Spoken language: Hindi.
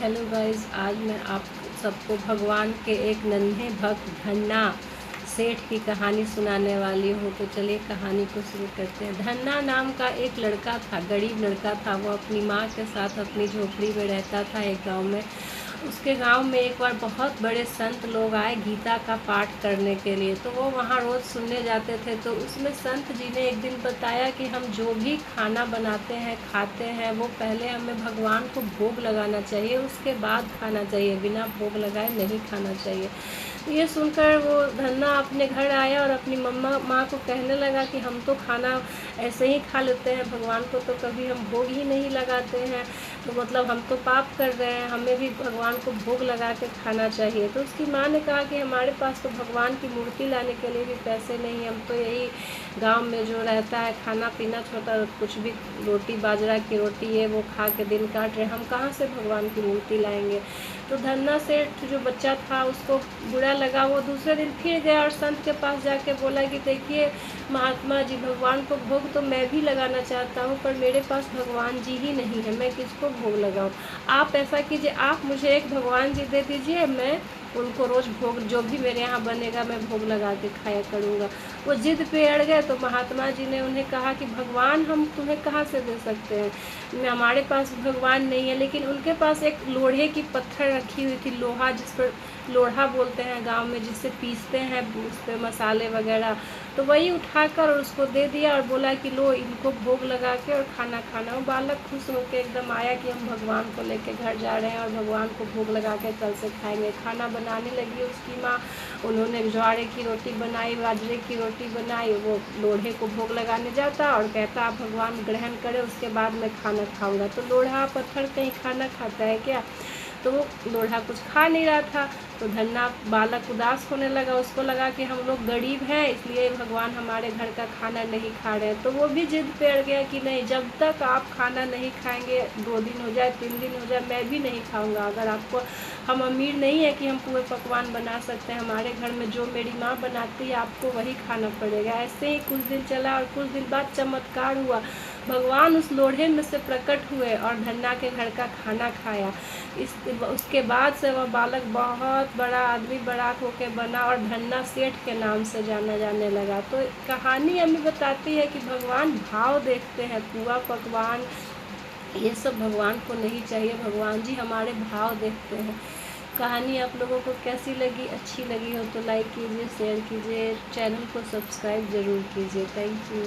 हेलो गाइस, आज मैं आप सबको भगवान के एक नन्हे भक्त धन्ना सेठ की कहानी सुनाने वाली हूँ। तो चलिए कहानी को शुरू करते हैं। धन्ना नाम का एक लड़का था, गरीब लड़का था। वो अपनी माँ के साथ अपनी झोपड़ी में रहता था एक गांव में। उसके गांव में एक बार बहुत बड़े संत लोग आए गीता का पाठ करने के लिए, तो वो वहाँ रोज़ सुनने जाते थे। तो उसमें संत जी ने एक दिन बताया कि हम जो भी खाना बनाते हैं खाते हैं, वो पहले हमें भगवान को भोग लगाना चाहिए, उसके बाद खाना चाहिए, बिना भोग लगाए नहीं खाना चाहिए। ये सुनकर वो धन्ना अपने घर आया और अपनी माँ को कहने लगा कि हम तो खाना ऐसे ही खा लेते हैं, भगवान को तो कभी हम भोग ही नहीं लगाते हैं, तो मतलब हम तो पाप कर रहे हैं, हमें भी भगवान को भोग लगा के खाना चाहिए। तो उसकी माँ ने कहा कि हमारे पास तो भगवान की मूर्ति लाने के लिए भी पैसे नहीं, हम तो यही गांव में जो रहता है खाना पीना छोटा कुछ भी रोटी बाजरा की रोटी ये वो खा के दिन काट रहे, हम कहाँ से भगवान की मूर्ति लाएंगे। तो धन्ना सेठ जो बच्चा था उसको बुरा लगा। वो दूसरे दिन फिर गया और संत के पास जाके बोला कि देखिए महात्मा जी, भगवान को भोग तो मैं भी लगाना चाहता हूँ, पर मेरे पास भगवान जी ही नहीं है, मैं किसको भोग लगाऊँ। आप ऐसा कीजिए, आप मुझे एक भगवान जी दे दीजिए, मैं उनको रोज़ भोग जो भी मेरे यहाँ बनेगा मैं भोग लगा के खाया करूँगा। वो जिद पे अड़ गए। तो महात्मा जी ने उन्हें कहा कि भगवान हम तुम्हें कहाँ से दे सकते हैं, हमारे पास भगवान नहीं है। लेकिन उनके पास एक लोहे की पत्थर रखी हुई थी, लोहा, जिस पर लोढ़ा बोलते हैं गांव में, जिससे पीसते हैं उस पर मसाले वगैरह। तो वही उठाकर और उसको दे दिया और बोला कि लो इनको भोग लगा के और खाना खाना। वो बालक खुश होकर एकदम आया कि हम भगवान को लेके घर जा रहे हैं और भगवान को भोग लगा के कल से खाएंगे। खाना बनाने लगी उसकी माँ। उन्होंने ज्वारे की रोटी बनाई, बाजरे की रोटी बनाई। वो लोढ़े को भोग लगाने जाता और कहता आप भगवान ग्रहण करें, उसके बाद मैं खाना खाऊंगा। तो लोढ़ा पत्थर कहीं खाना खाता है क्या। तो वो लोढ़ा कुछ खा नहीं रहा था। तो धन्ना बालक उदास होने लगा, उसको लगा कि हम लोग गरीब हैं इसलिए भगवान हमारे घर का खाना नहीं खा रहे हैं। तो वो भी जिद पे अड़ गया कि नहीं, जब तक आप खाना नहीं खाएंगे, 2 दिन हो जाए 3 दिन हो जाए, मैं भी नहीं खाऊंगा। अगर आपको, हम अमीर नहीं है कि हम पूरे पकवान बना सकते हैं, हमारे घर में जो मेरी माँ बनाती है आपको वही खाना पड़ेगा। ऐसे ही कुछ दिन चला और कुछ दिन बाद चमत्कार हुआ। भगवान उस लोढ़े में से प्रकट हुए और धन्ना के घर का खाना खाया। उसके बाद से वह बालक बहुत बड़ा आदमी बड़ा होके बना और धन्ना सेठ के नाम से जाना जाने लगा। तो कहानी हमें बताती है कि भगवान भाव देखते हैं, पुआ पकवान ये सब भगवान को नहीं चाहिए, भगवान जी हमारे भाव देखते हैं। कहानी आप लोगों को कैसी लगी, अच्छी लगी हो तो लाइक कीजिए, शेयर कीजिए, चैनल को सब्सक्राइब ज़रूर कीजिए। Thank you.